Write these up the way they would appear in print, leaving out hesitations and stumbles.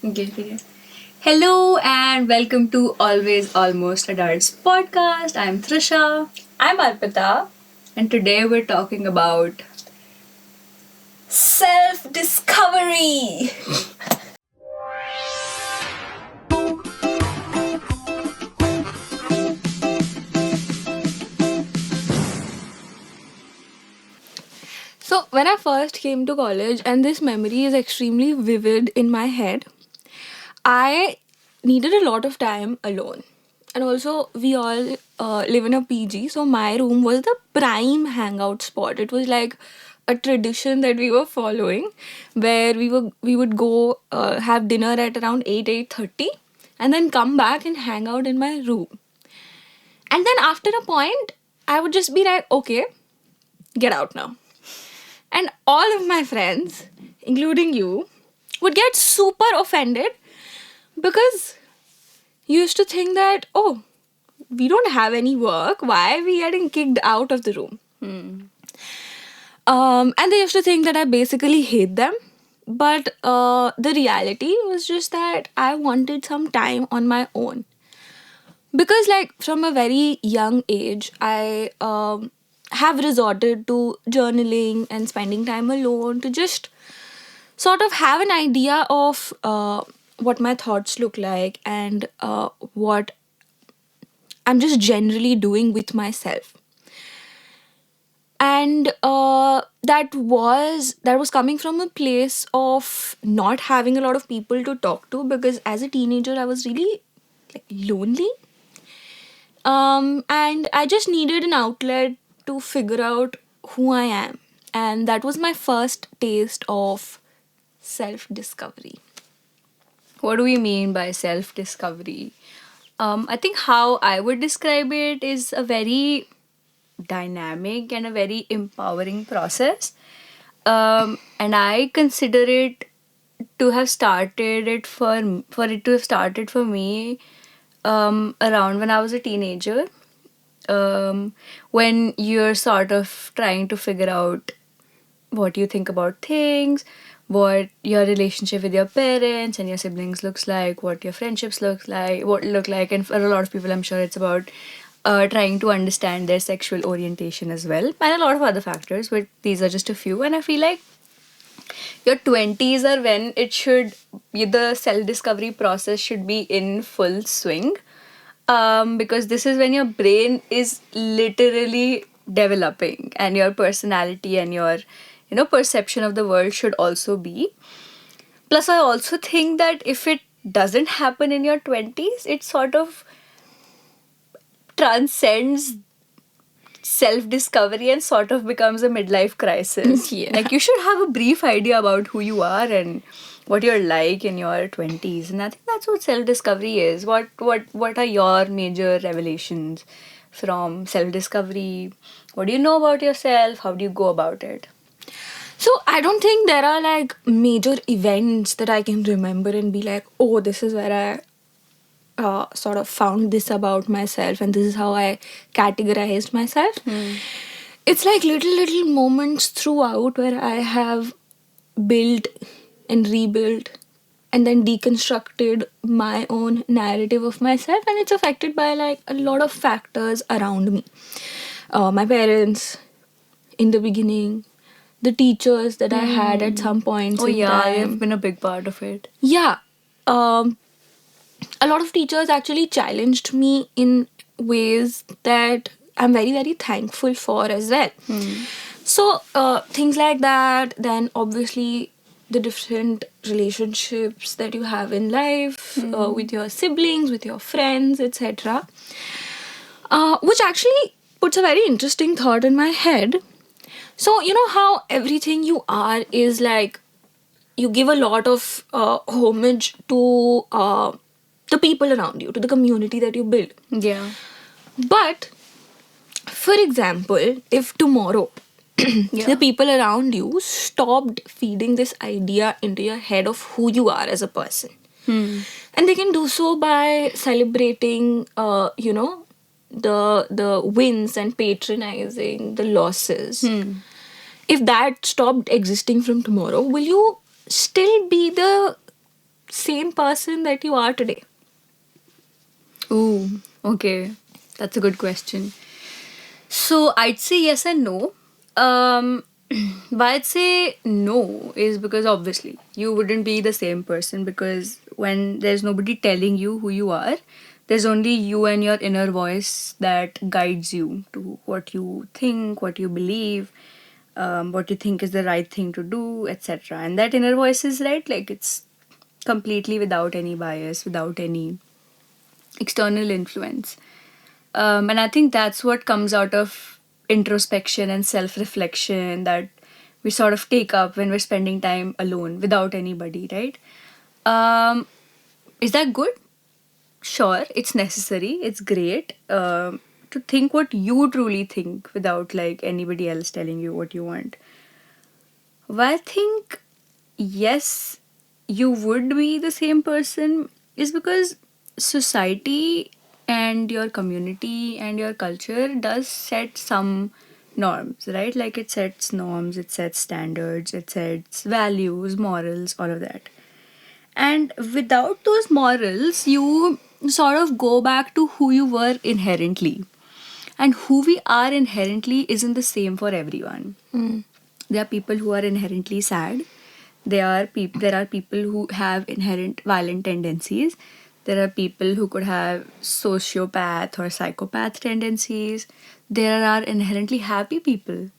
Okay, okay. Hello and welcome to Always Almost Adults podcast. I'm Trisha I'm Arpita. and today we're talking about Self discovery. So, when I first came to college, and this memory is extremely vivid in my head, I needed a lot of time alone. And also, we all live in a PG, so my room was the prime hangout spot. It was like a tradition that we were following, where we would go have dinner at around 8:30, and then come back and hang out in my room. And then after a point, I would just be like, okay, get out now. And all of my friends, including you, would get super offended because you used to think that, oh, we don't have any work. Why are we getting kicked out of the room? And they used to think that I basically hate them. But the reality was just that I wanted some time on my own. Because, like, from a very young age, I have resorted to journaling and spending time alone to just sort of have an idea of what my thoughts look like and what I'm just generally doing with myself. And that was coming from a place of not having a lot of people to talk to, because as a teenager I was really like lonely. And I just needed an outlet to figure out who I am, and that was my first taste of self discovery. what do we mean by self discovery. I think how I would describe it is a very dynamic and a very empowering process. And I consider it to have started it for it to have started for me around when I was a teenager. When you're sort of trying to figure out what you think about things, what your relationship with your parents and your siblings looks like, what your friendships look like, and for a lot of people, I'm sure it's about trying to understand their sexual orientation as well, and a lot of other factors. But these are just a few, and I feel like your 20s are when the self discovery process should be in full swing, because this is when your brain is literally developing and your personality and your perception of the world should also be. Plus, I also think that if it doesn't happen in your 20s, it sort of transcends self discovery and sort of becomes a midlife crisis. Yeah. Like, you should have a brief idea about who you are and what you're like in your 20s. And I think that's what self discovery is. What are your major revelations from self discovery? What do you know about yourself? How do you go about it? So I don't think there are like major events that I can remember and be like, oh, this is where I sort of found this about myself and this is how I categorized myself. It's like little moments throughout where I have built and rebuilt and then deconstructed my own narrative of myself, and it's affected by like a lot of factors around me. My parents in the beginning, the teachers that I had at some points Oh, in yeah, time. you've been a big part of it. Yeah. Um, a lot of teachers actually challenged me in ways that I'm very, very thankful for as well. So, things like that, then obviously the different relationships that you have in life with your siblings, with your friends, etc. Which actually puts a very interesting thought in my head. So, you know how everything you are is like you give a lot of homage to the people around you, to the community that you build. Yeah. But, for example, if tomorrow Yeah. the people around you stopped feeding this idea into your head of who you are as a person, and they can do so by celebrating, the wins and patronizing the losses. If that stopped existing from tomorrow, will you still be the same person that you are today? Ooh, okay. That's a good question. So I'd say yes and no. Why I'd say no is because obviously you wouldn't be the same person, because when there's nobody telling you who you are, there's only you and your inner voice that guides you to what you think, what you believe, what you think is the right thing to do, etc. And that inner voice is right, like it's completely without any bias, without any external influence. And I think that's what comes out of introspection and self reflection that we sort of take up when we're spending time alone without anybody, right? Um, is that good? Sure, it's necessary, it's great to think what you truly think without like anybody else telling you what you want. Why I think yes, you would be the same person is because society and your community and your culture does set some norms, right? Like it sets norms, it sets standards, it sets values, morals, all of that. And without those morals, you sort of go back to who you were inherently. And who we are inherently isn't the same for everyone. There are people who are inherently sad. There are people who have inherent violent tendencies. There are people who could have sociopath or psychopath tendencies. There are inherently happy people.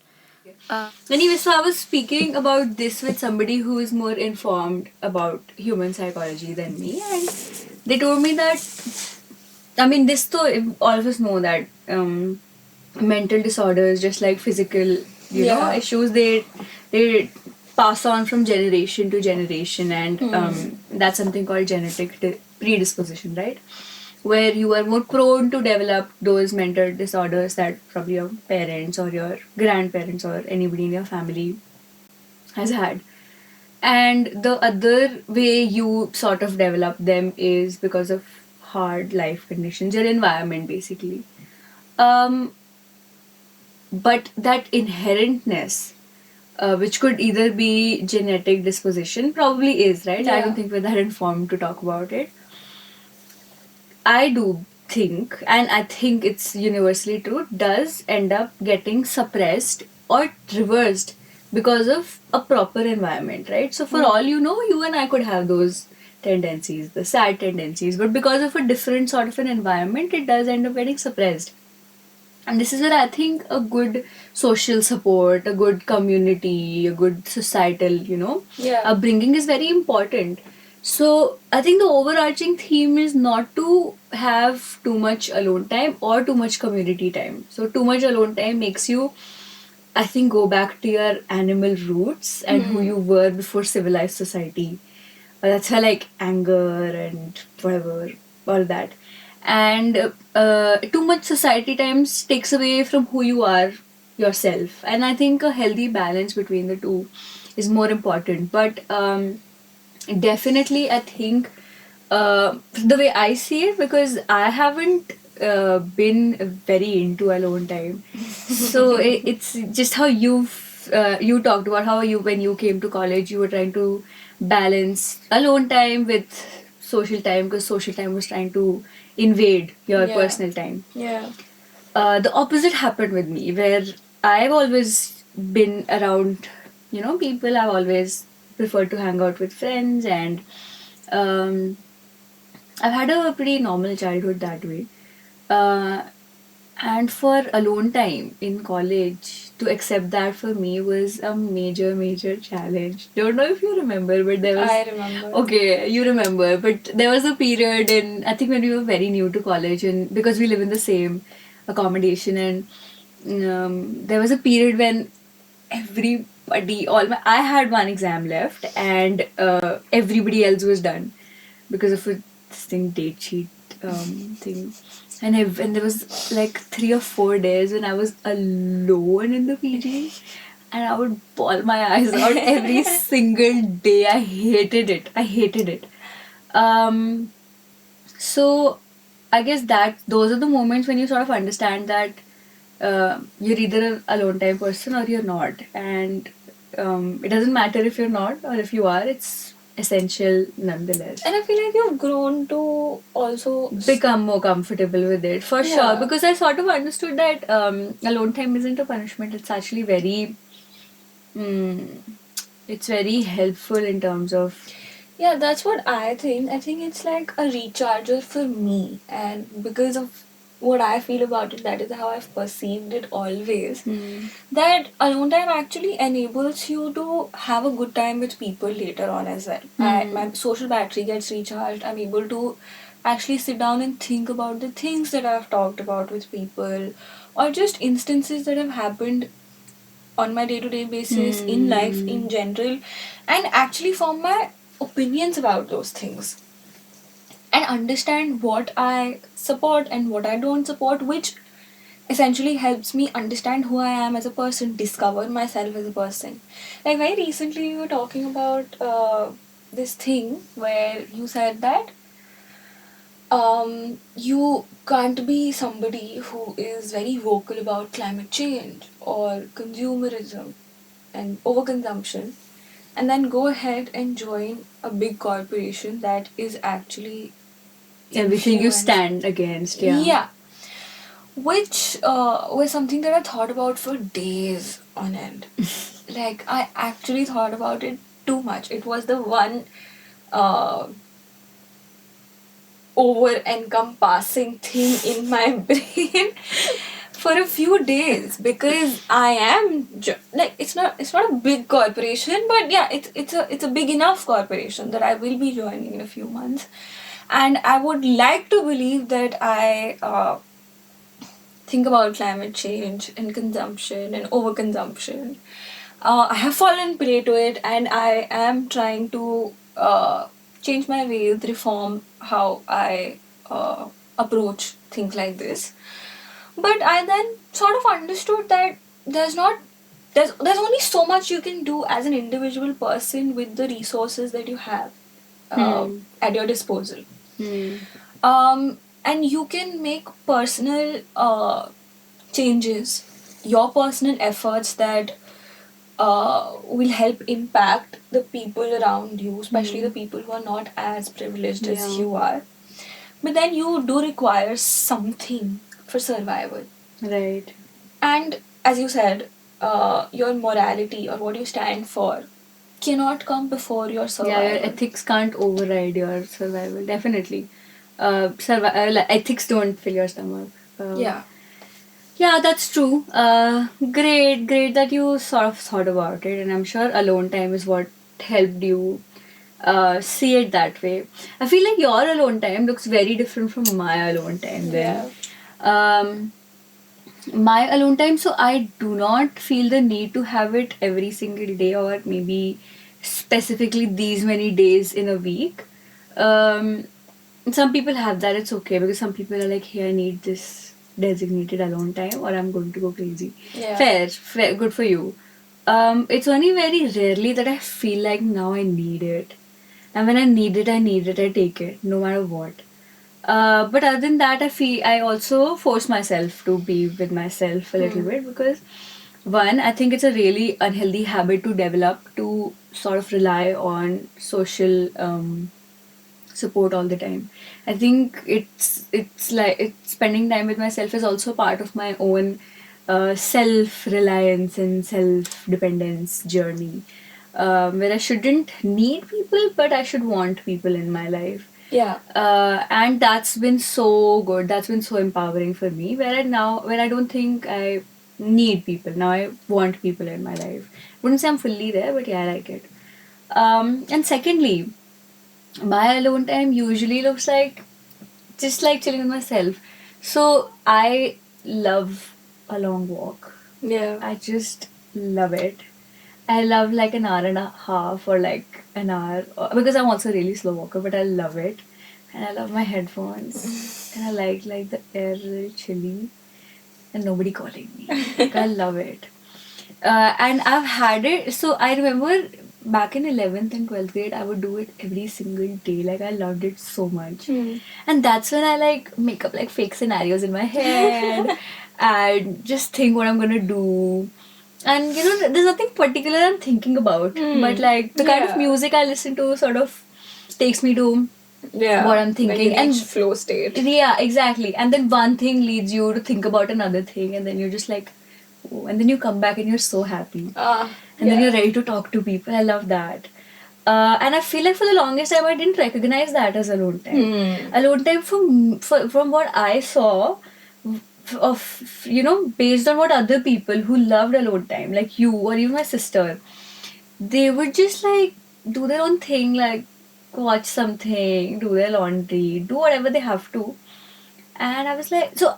Anyway, so I was speaking about this with somebody who is more informed about human psychology than me, and they told me that, I mean, this though all of us know that mental disorders, just like physical, Yeah. issues, they pass on from generation to generation, and that's something called genetic predisposition, right? Where you are more prone to develop those mental disorders that probably your parents or your grandparents or anybody in your family has had. And the other way you sort of develop them is because of hard life conditions, your environment basically. Um, but that inherentness, which could either be genetic disposition, probably is, right? I Yeah. don't think we're that informed to talk about it. I do think, and I think it's universally true, does end up getting suppressed or reversed because of a proper environment, right? So, for all you know, you and I could have those tendencies, the sad tendencies, but because of a different sort of an environment, it does end up getting suppressed. And this is where I think a good social support, a good community, a good societal, Yeah. upbringing is very important. So I think the overarching theme is not to have too much alone time or too much community time. So too much alone time makes you, I think, go back to your animal roots and who you were before civilized society. That's why, like, anger and whatever, all that. And too much society times takes away from who you are yourself. And I think a healthy balance between the two is more important. But definitely, I think the way I see it, because I haven't been very into alone time. So it's just how you talked about how you, when you came to college, you were trying to balance alone time with social time, because social time was trying to invade your Yeah. personal time. Yeah. The opposite happened with me, where I've always been around, people. I've always preferred to hang out with friends, and um, I've had a pretty normal childhood that way. Uh, and for alone time in college, to accept that for me was a major, major challenge. Don't know if you remember, but there was. I remember. Okay, you remember, but there was a period in, I think, when we were very new to college, and because we live in the same accommodation, and there was a period when everybody, I had one exam left, and everybody else was done because of this thing, date sheet thing. And there was like 3 or 4 days when I was alone in the PG, and I would bawl my eyes out every single day. I hated it. I hated it. So I guess that those are the moments when you sort of understand that you're either an alone time person or you're not, and it doesn't matter if you're not or if you are. It's essential nonetheless. And I feel like you've grown to also Become more comfortable with it for Yeah. sure, because I sort of understood that alone time isn't a punishment. It's actually very it's very helpful in terms of Yeah, that's what I think. I think it's like a recharger for me, and because of what I feel about it, that is how I've perceived it always. That alone time actually enables you to have a good time with people later on as well. My social battery gets recharged. I'm able to actually sit down and think about the things that I've talked about with people, or just instances that have happened on my day-to-day basis in life in general, and actually form my opinions about those things and understand what I support and what I don't support, which essentially helps me understand who I am as a person, discover myself as a person. Like very recently we were talking about this thing where you said that you can't be somebody who is very vocal about climate change or consumerism and overconsumption and then go ahead and join a big corporation that is actually everything you influenced. stand against. Yeah. Which was something that I thought about for days on end. Like, I actually thought about it too much. It was the one over encompassing thing in my brain for a few days, because I am like it's not a big corporation, but yeah, it's a big enough corporation that I will be joining in a few months, and I would like to believe that I think about climate change and consumption and overconsumption. I have fallen prey to it, and I am trying to change my ways, reform how I approach things like this. But I then sort of understood that there's only so much you can do as an individual person with the resources that you have at your disposal. And you can make personal changes, your personal efforts that will help impact the people around you, especially the people who are not as privileged as you are. But then you do require something for survival. Right. And as you said, your morality or what you stand for cannot come before your survival. Yeah, your ethics can't override your survival. Definitely. Ethics don't fill your stomach. Yeah. Yeah, that's true. Great that you sort of thought about it, and I'm sure alone time is what helped you see it that way. I feel like your alone time looks very different from my alone time then. My alone time, so I do not feel the need to have it every single day or maybe specifically these many days in a week. Um, some people have that, it's okay, because some people are like, hey, I need this designated alone time or I'm going to go crazy. Yeah. Fair, good for you. It's only very rarely that I feel like now I need it. And when I need it, I take it, no matter what. But other than that, I also force myself to be with myself a little bit, because one, I think it's a really unhealthy habit to develop to sort of rely on social support all the time. I think it's spending time with myself is also part of my own self reliance and self dependence journey, where I shouldn't need people, but I should want people in my life. Yeah. And that's been so good. That's been so empowering for me. Where I don't think I need people. Now I want people in my life. Wouldn't say I'm fully there, but yeah, I like it. And secondly, my alone time usually looks like just like chilling with myself. So I love a long walk. Yeah. I just love it. I love like an hour and a half or like an hour, because I'm also a really slow walker, but I love it. And I love my headphones. And I like the air really chilly and nobody calling me. Like, I love it. And I've had it. So I remember back in 11th and 12th grade, I would do it every single day. Like, I loved it so much. And that's when I like make up like fake scenarios in my head and just think what I'm gonna do. And there's nothing particular I'm thinking about, but like the kind of Yeah. music I listen to sort of takes me to Yeah. what I'm thinking. and And flow state. yeah, exactly. And then one thing leads you to think about another thing, and then you're just like, oh, and then you come back and you're so happy. And then you're ready to talk to people. I love that. And I feel like for the longest time I didn't recognize that as alone time. Alone time from what I saw of based on what other people who loved alone time, like you or even my sister, they would just like do their own thing, like watch something, do their laundry, do whatever they have to. And I was like, so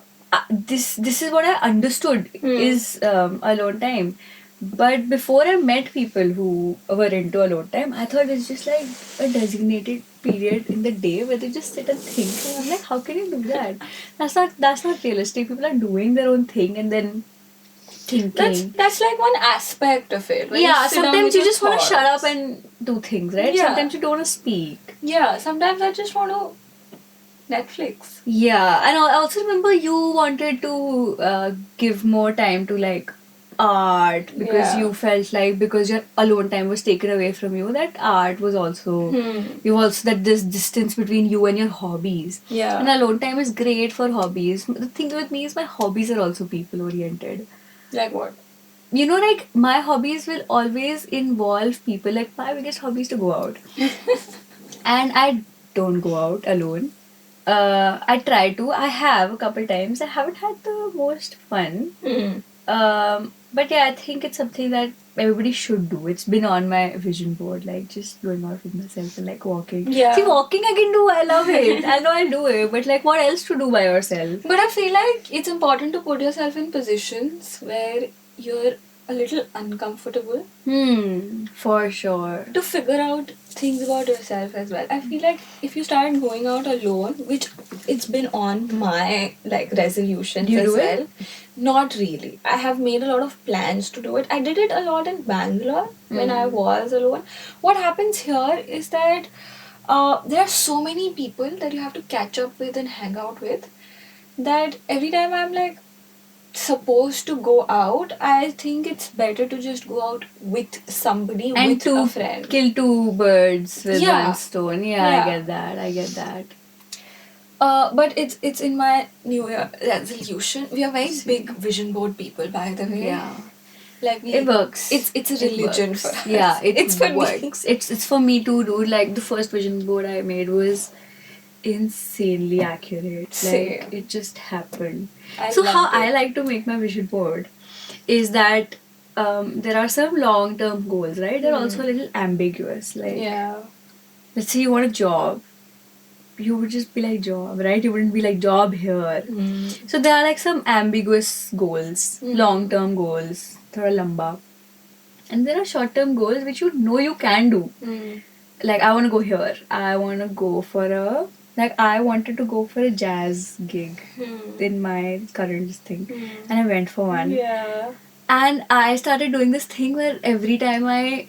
this is what I understood is alone time. But before I met people who were into alone time, I thought it's just like a designated period in the day where they just sit and think. And I'm like, how can you do that? That's not realistic. People are doing their own thing and then thinking. That's like one aspect of it. when Yeah, sit down sometimes with you your just want to shut up thoughts. and do things, right? Yeah. Sometimes you don't want to speak. Yeah, sometimes I just want to Netflix. Yeah, and I also remember you wanted to give more time to like art because Yeah. you felt like because your alone time was taken away from you, that art was also you also that this distance between you and your hobbies. Yeah. And alone time is great for hobbies. The thing with me is my hobbies are also people oriented. Like what? Like my hobbies will always involve people. Like my biggest hobby is to go out. And I don't go out alone. I try to. I have a couple times. I haven't had the most fun. But yeah, I think it's something that everybody should do. It's been on my vision board, like just going out with myself and like walking. Yeah. See, walking I can do. I love it. I know I'll do it. But like, what else to do by yourself? But I feel like it's important to put yourself in positions where you're a little uncomfortable For sure. to figure out things about yourself as well. I feel like if you start going out alone, which it's been on my like resolutions Do you as do well. it? Not really. I have made a lot of plans to do it. I did it a lot in Bangalore when I was alone. What happens here is that there are so many people that you have to catch up with and hang out with that every time I'm like supposed to go out, I think it's better to just go out with somebody, And with to a friend. kill two birds with Yeah. one stone. Yeah, Yeah. I get that. But it's in my New Year resolution. We are very big vision board people, by the way. Yeah. Like It works. It's a It religion works. for us. Yeah, it's for me. works. It's for me too, dude. Like the first vision board I made was insanely accurate. Same. Like it just happened. I So how loved it. I like to make my vision board is that there are some long term goals, right? They're also a little ambiguous. Like Yeah. let's say you want a job. You would just be like job, right? You wouldn't be like job here. So there are like some ambiguous goals, long term goals, thora lamba. And there are short term goals which you know you can do. Like I want to go here. I want to go for I wanted to go for a jazz gig in my current thing. And I went for one. Yeah. And I started doing this thing where every time I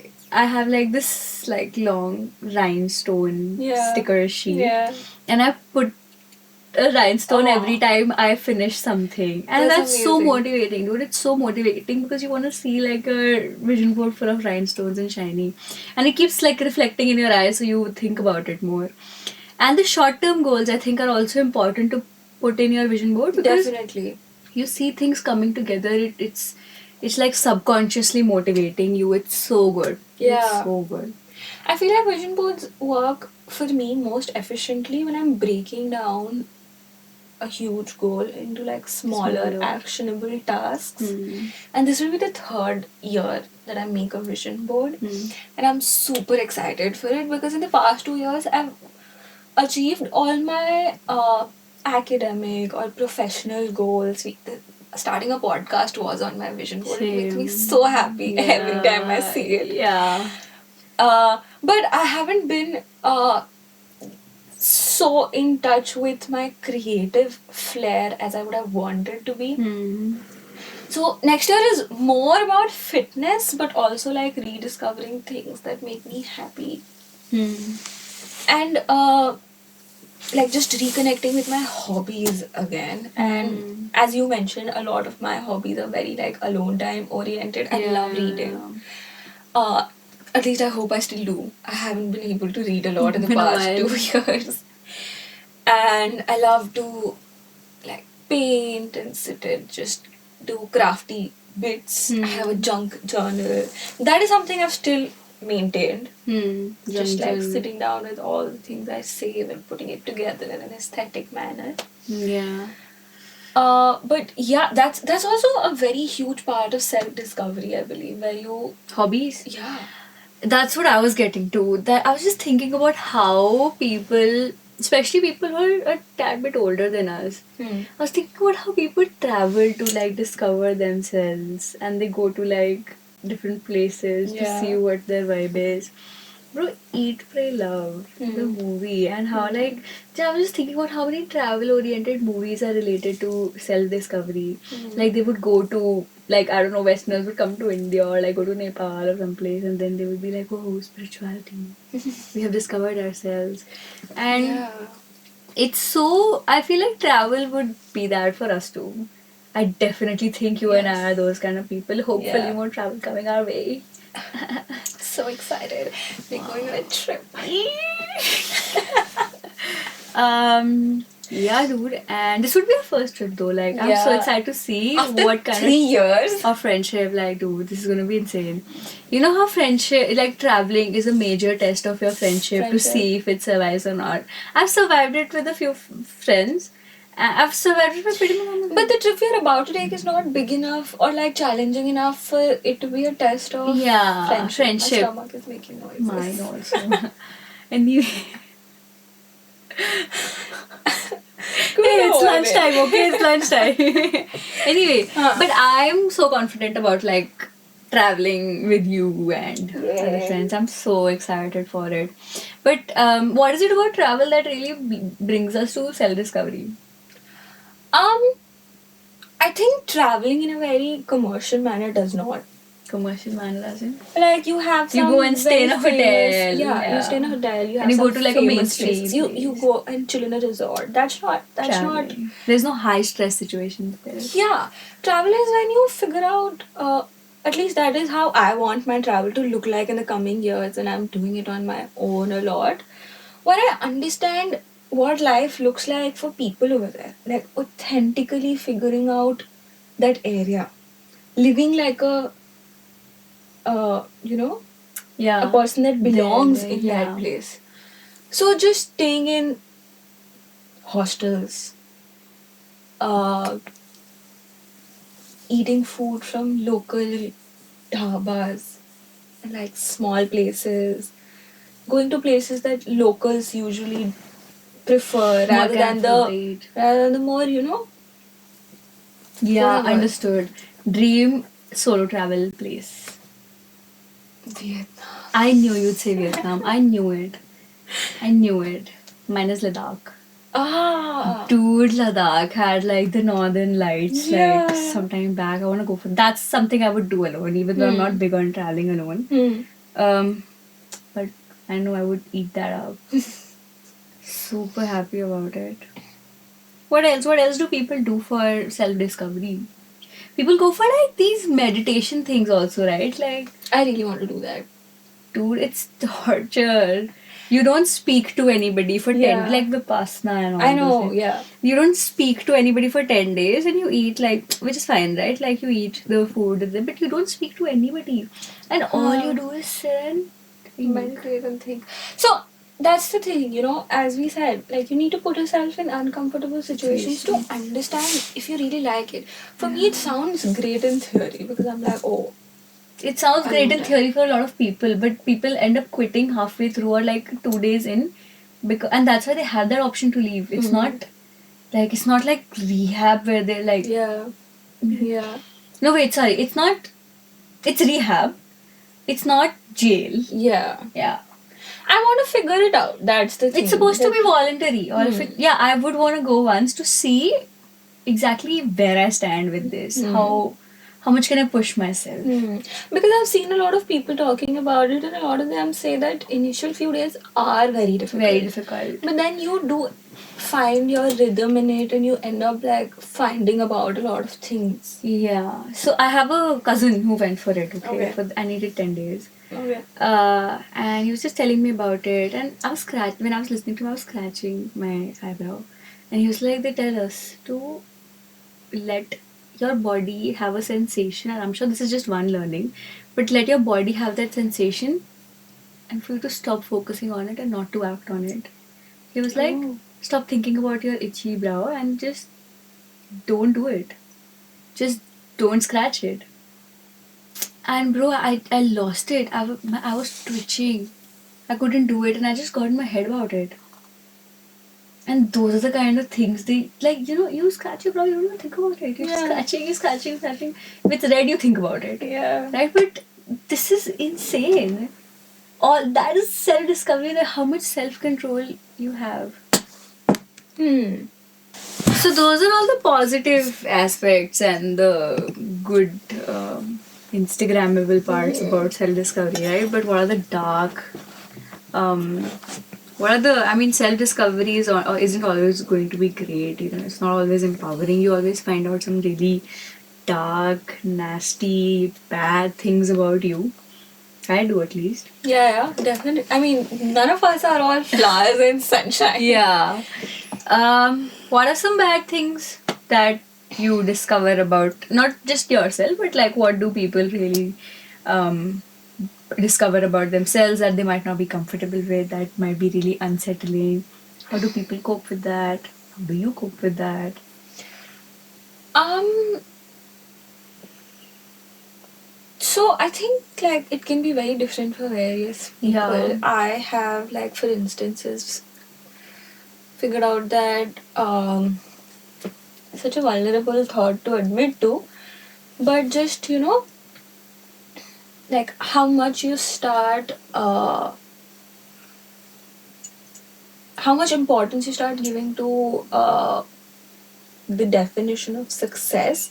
have like this like long rhinestone Yeah. sticker sheet. Yeah. And I put a rhinestone Oh. every time I finish something. And That's that's so amazing. motivating, dude. It's so motivating because you want to see like a vision board full of rhinestones and shiny. And it keeps like reflecting in your eyes so you think about it more. And the short term goals I think are also important to put in your vision board because Definitely. you see things coming together. It's like subconsciously motivating you. It's so good. Yeah. It's so good. I feel like vision boards work for me most efficiently when I'm breaking down a huge goal into like smaller Smaller. actionable tasks. And this will be the third year that I make a vision board. And I'm super excited for it because in the past 2 years I've achieved all my academic or professional goals. Starting a podcast was on my vision board. It makes me Same. so happy every time I see it. Yeah. But I haven't been so in touch with my creative flair as I would have wanted to be. So next year is more about fitness, but also like rediscovering things that make me happy. And like just reconnecting with my hobbies again. And as you mentioned, a lot of my hobbies are very like alone time oriented. I love reading. At least I hope I still do. I haven't been able to read a lot in the Been a past while. 2 years. And I love to like paint and sit and just do crafty bits. I have a junk journal. That is something I've still maintained. Just like sitting down with all the things I save and putting it together in an aesthetic manner. Yeah. But yeah, that's also a very huge part of self-discovery, I believe, where you Hobbies. yeah. That's what I was getting to. That I was just thinking about how people, especially people who are a tad bit older than us, I was thinking about how people travel to like discover themselves and they go to like different places to Yeah. see what their vibe is. Bro, Eat, Pray, Love, the movie, and how like I was just thinking about how many travel-oriented movies are related to self-discovery. Like they would go to like I don't know, Westerners would come to India or like go to Nepal or someplace, and then they would be like, "Oh, spirituality, we have discovered ourselves," and Yeah. it's so. I feel like travel would be that for us too. I definitely think you and I are those kind of people. Hopefully, Yeah. more travel coming our way. So excited. We're going on a trip. Yeah, dude, and this would be our first trip though. Like, I'm so Yeah. excited to see After what kind 3 years. of friendship. Like, dude, this is gonna be insane. You know how friendship, like traveling, is a major test of your friendship to see if it survives or not. I've survived it with a few friends. I've survived it with pretty much. But the trip we're about to take is not big enough or like challenging enough for it to be a test of Yeah, friendship. friendship. My stomach is making noises. Mine also. Anyway. Hey, it's lunchtime, okay? It's lunchtime. Anyway, but I'm so confident about like traveling with you and other friends. I'm so excited for it. But what is it about travel that really brings us to self-discovery? I think traveling in a very commercial manner does not. Commercial manner, as in? Like you have some You go and stay in a very famous- hotel. Yeah, you stay in a hotel. You have And you go some to, like, a famous mainstream places. You place. go and chill in a resort. That's not. Traveling. There's no high stress situations there. Yeah, travel is when you figure out. At least that is how I want my travel to look like in the coming years, and I'm doing it on my own a lot. Where I understand what life looks like for people over there, like authentically figuring out that area, living like a, you know, Yeah. a person that belongs in yeah. that place. So just staying in hostels, eating food from local dhabas, like small places, going to places that locals usually prefer rather than the more, you know. Yeah, Whatever. understood. Dream solo travel place. Vietnam. I knew you'd say Vietnam. I knew it. Mine is Ladakh. Ah. Dude, Ladakh had like the northern lights Yeah. like sometime back. I want to go for that's something I would do alone, even though I'm not big on traveling alone. But I know I would eat that up. Super happy about it. What else? What else do people do for self-discovery? People go for like these meditation things also, right? Like, I really want to do that. dude, it's torture. You don't speak to anybody for 10 Yeah. like Vipassana and all I know, those things. yeah. You don't speak to anybody for 10 days and you eat like, which is fine, right? Like you eat the food, but you don't speak to anybody. And all you do is sit and think. Meditate and think. So that's the thing, you know, as we said, like you need to put yourself in uncomfortable situations to understand if you really like it. For me, it sounds great in theory because I'm like, oh, It sounds great know in theory for a lot of people, but people end up quitting halfway through or like 2 days in, and that's why they have that option to leave. It's not like rehab where they're like, yeah, yeah, no wait, sorry, it's not. It's rehab. It's not jail. yeah. Yeah, I want to figure it out. That's the thing. it's supposed to be voluntary, or if it, yeah, I would want to go once to see exactly where I stand with this. How much can I push myself? Because I've seen a lot of people talking about it, and a lot of them say that initial few days are very difficult. Very difficult. But then you do find your rhythm in it, and you end up like finding about a lot of things. Yeah. So I have a cousin who went for it. Okay. I needed 10 days. Okay. And he was just telling me about it, and when I was listening to him, I was scratching my eyebrow, and he was like, "They tell us to let your body have a sensation, and I'm sure this is just one learning, but let your body have that sensation, and for you to stop focusing on it and not to act on it." He was like, Oh. "Stop thinking about your itchy brow and just don't do it. Just don't scratch it." And bro, I lost it. I was twitching. I couldn't do it, and I just got in my head about it. And those are the kind of things they like. You scratch your brow, you don't even think about it. You're just Yeah. scratching. If it's red, you think about it, Yeah. right? But this is insane. All that is self discovery. That how much self control you have. So those are all the positive aspects and the good Instagrammable parts about self-discovery, right? But what are the dark? Self-discovery isn't always going to be great. It's not always empowering. You always find out some really dark, nasty, bad things about you. I do at least. Yeah, definitely. I mean, none of us are all flowers in sunshine. Yeah. What are some bad things that you discover about not just yourself, but like what do people really discover about themselves that they might not be comfortable with, that might be really unsettling? How do people cope with that? How do you cope with that? So I think like it can be very different for various people. Yeah. I have like, for instances, figured out that such a vulnerable thought to admit to, but just like how much you start how much importance you start giving to the definition of success,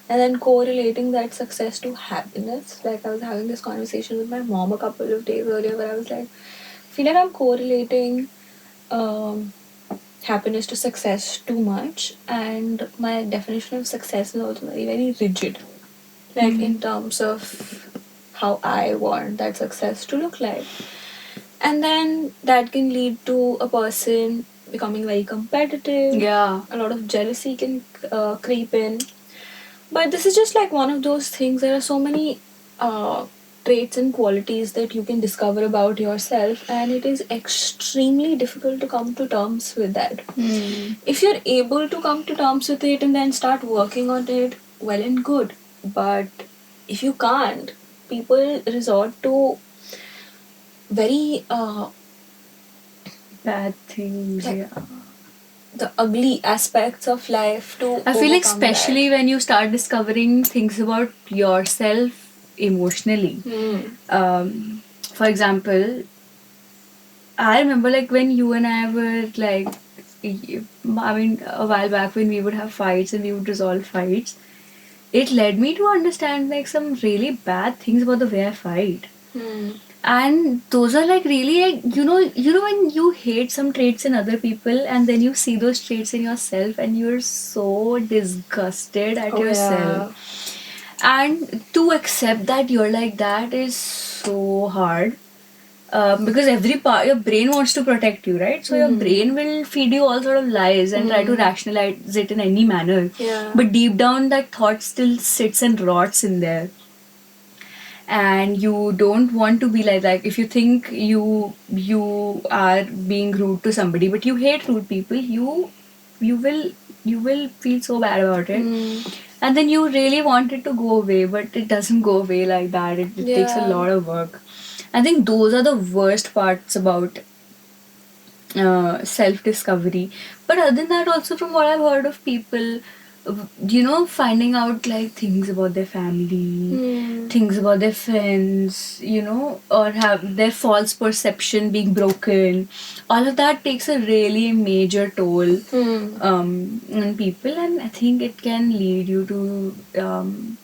and then correlating that success to happiness. Like I was having this conversation with my mom a couple of days earlier where I was like, I feel like I'm correlating happiness to success too much, and my definition of success is also very, very rigid. Like in terms of how I want that success to look like. And then that can lead to a person becoming very competitive. Yeah. A lot of jealousy can creep in. But this is just like one of those things. There are so many traits and qualities that you can discover about yourself, and it is extremely difficult to come to terms with that. If you're able to come to terms with it and then start working on it, well and good. But if you can't, people resort to very Bad things, like, yeah. the ugly aspects of life to I feel like overcome especially that. when you start discovering things about yourself emotionally. For example, I remember like when you and I were like, a while back when we would have fights and we would resolve fights, it led me to understand like some really bad things about the way I fight. And those are like really like, when you hate some traits in other people and then you see those traits in yourself and you're so disgusted at yourself. And to accept that you're like that is so hard. Because every part, your brain wants to protect you, right? So your brain will feed you all sort of lies and try to rationalize it in any manner. Yeah. But deep down, that thought still sits and rots in there. And you don't want to be like that. If you think you are being rude to somebody, but you hate rude people, you will feel so bad about it. And then you really want it to go away, but it doesn't go away like that. It takes a Yeah. lot of work. I think those are the worst parts about self-discovery. But other than that, also from what I've heard of people, finding out like things about their family, things about their friends, or have their false perception being broken. All of that takes a really major toll on people, and I think it can lead you to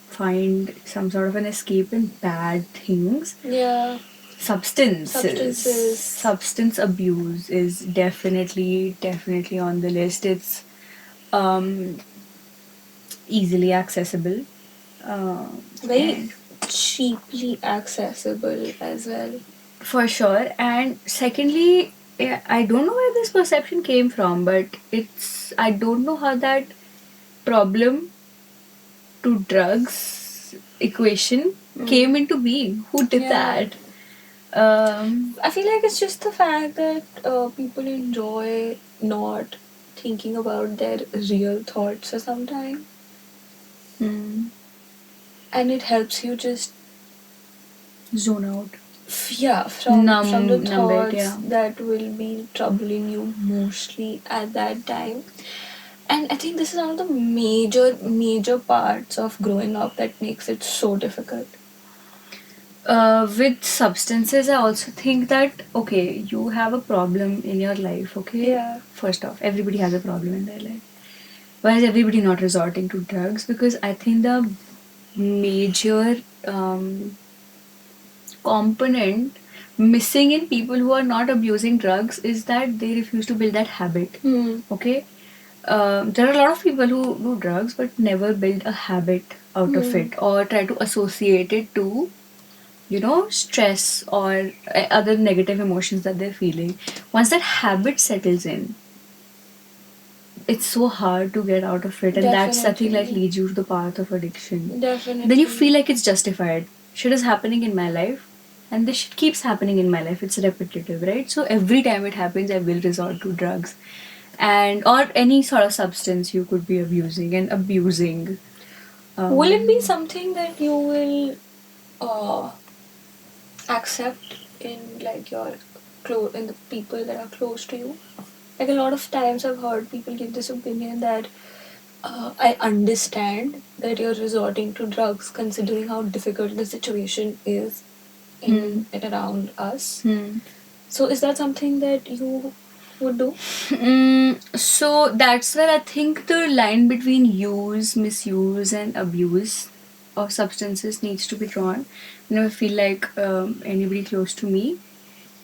find some sort of an escape in bad things. Yeah. Substances. Substance abuse is definitely on the list. It's um, easily accessible. Very And cheaply accessible as well. for sure. And secondly, yeah, I don't know where this perception came from, but I don't know how that problem to drugs equation came into being. Who did Yeah. that? I feel like it's just the fact that people enjoy not thinking about their real thoughts for some time, hmm, and it helps you just zone out. from the Numb it, thoughts yeah. that will be troubling you mostly at that time. And I think this is one of the major parts of growing up that makes it so difficult. With substances, I also think that okay, you have a problem in your life. Okay, Yeah. first off, everybody has a problem in their life. Why is everybody not resorting to drugs? Because I think the major component missing in people who are not abusing drugs is that they refuse to build that habit. Okay, there are a lot of people who do drugs but never build a habit out of it or try to associate it to stress or other negative emotions that they're feeling. Once that habit settles in, it's so hard to get out of it, and that's something that Definitely. leads you to the path of addiction. Definitely. Then you feel like it's justified. Shit is happening in my life, and this shit keeps happening in my life. It's repetitive, right? So every time it happens, I will resort to drugs, and or any sort of substance you could be abusing and abusing. Will it be something that you will accept in like your in the people that are close to you? Like a lot of times I've heard people give this opinion that I understand that you're resorting to drugs considering how difficult the situation is in and around us. So is that something that you would do? So that's where I think the line between use, misuse, and abuse of substances needs to be drawn. I feel like anybody close to me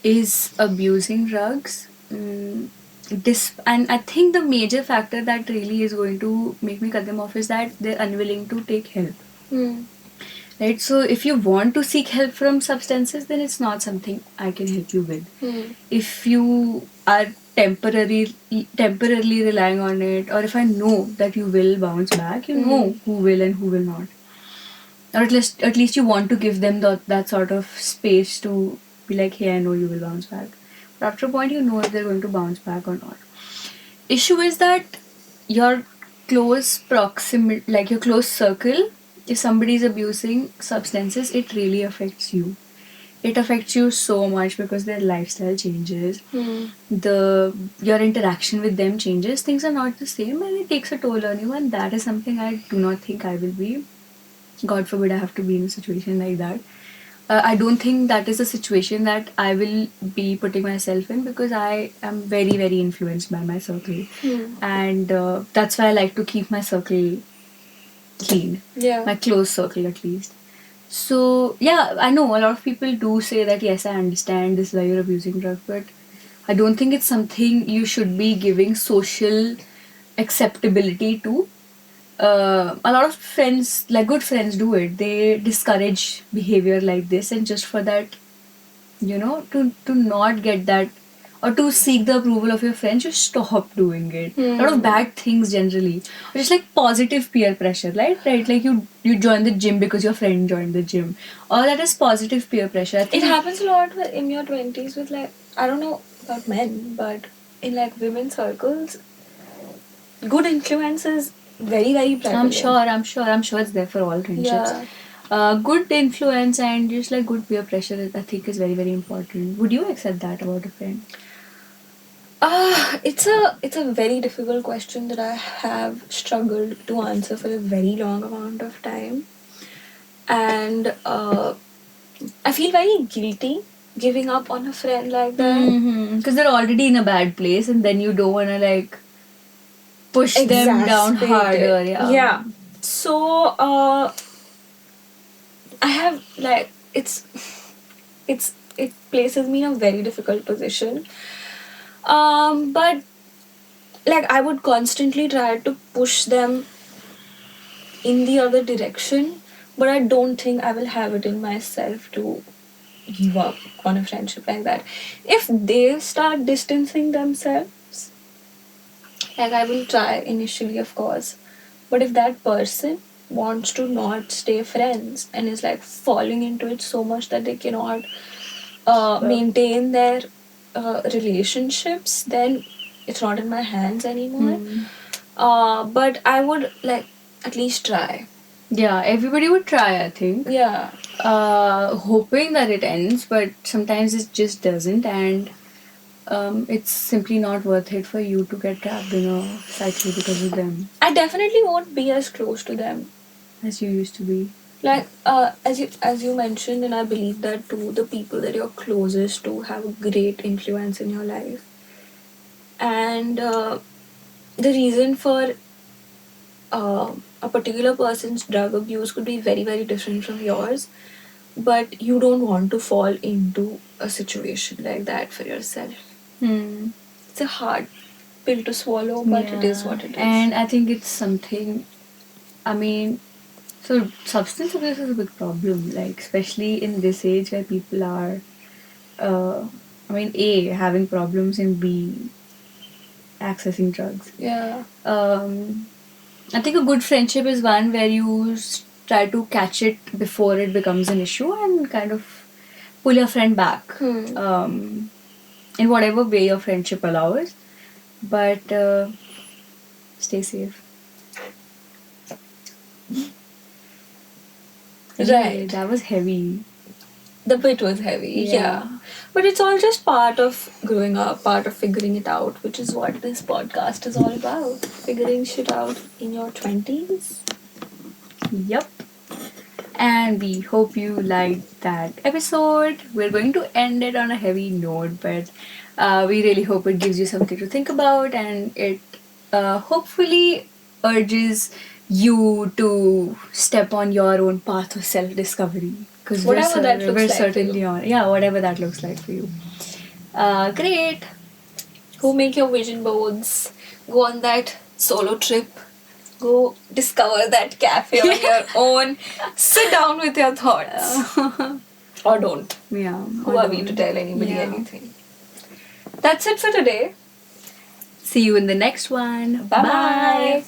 is abusing drugs. And I think the major factor that really is going to make me cut them off is that they're unwilling to take help. Right, so if you want to seek help from substances, then it's not something I can help you with. If you are temporarily relying on it, or if I know that you will bounce back, you know who will and who will not, or at least you want to give them that sort of space to be like, hey, I know you will bounce back. But after a point, you know if they're going to bounce back or not. Issue is that your close proximity, like your close circle, if somebody is abusing substances, it really affects you. It affects you so much because their lifestyle changes, your interaction with them changes. Things are not the same, and it takes a toll on you. And that is something I do not think I will be. God forbid I have to be in a situation like that. I don't think that is a situation that I will be putting myself in because I am very, very influenced by my circle. And that's why I like to keep my circle clean. Yeah. My close circle, at least. So, yeah, I know a lot of people do say that, yes, I understand this is why you're abusing drugs, but I don't think it's something you should be giving social acceptability to. A lot of friends, like good friends, do it. They discourage behavior like this, and just for that, to not get that or to seek the approval of your friends, you stop doing it. A lot of bad things generally, or just like positive peer pressure, right? Right, like you join the gym because your friend joined the gym, or that is positive peer pressure. I think It happens a lot in your 20s with like, I don't know about men, but in like women's circles, good influence is very, very prevalent. I'm sure it's there for all friendships. Good influence and just like good peer pressure, I think is very, very important. Would you accept that about a friend? It's a very difficult question that I have struggled to answer for a very long amount of time, and I feel very guilty giving up on a friend like that. Because they're already in a bad place, and then you don't want to like push them down Exacerbate harder. it. Yeah. So I have like it's it places me in a very difficult position. But like I would constantly try to push them in the other direction, but I don't think I will have it in myself to give up on a friendship like that. If they start distancing themselves, like I will try initially, of course, but if that person wants to not stay friends and is like falling into it so much that they cannot maintain their relationships, then it's not in my hands anymore. But I would like at least try. Yeah, everybody would try, I think. Yeah. Hoping that it ends, but sometimes it just doesn't, and it's simply not worth it for you to get trapped in a cycle because of them, I definitely won't be as close to them. as you used to be. Like as you mentioned, and I believe that too, the people that you're closest to have a great influence in your life. And the reason for a particular person's drug abuse could be very, very different from yours, but you don't want to fall into a situation like that for yourself. It's a hard pill to swallow, but it is what it is. And I think it's something, I mean, so substance abuse is a big problem, like, especially in this age where people are, A, having problems, and B, accessing drugs. Yeah. I think a good friendship is one where you try to catch it before it becomes an issue and kind of pull your friend back in whatever way your friendship allows. But stay safe. Right. That was heavy. The bit was heavy, yeah. But it's all just part of growing up, part of figuring it out, which is what this podcast is all about. Figuring shit out in your 20s. Yep. And we hope you liked that episode. We're going to end it on a heavy note, but we really hope it gives you something to think about, and it hopefully urges you to step on your own path of self-discovery. Because Whatever that looks we're like for certainly you. on. Yeah, whatever that looks like for you. Great. Go make your vision boards. Go on that solo trip. Go discover that cafe on your own. Sit down with your thoughts. Or don't. Yeah. Who are we to tell anybody Yeah. anything? That's it for today. See you in the next one. Bye-bye. Bye.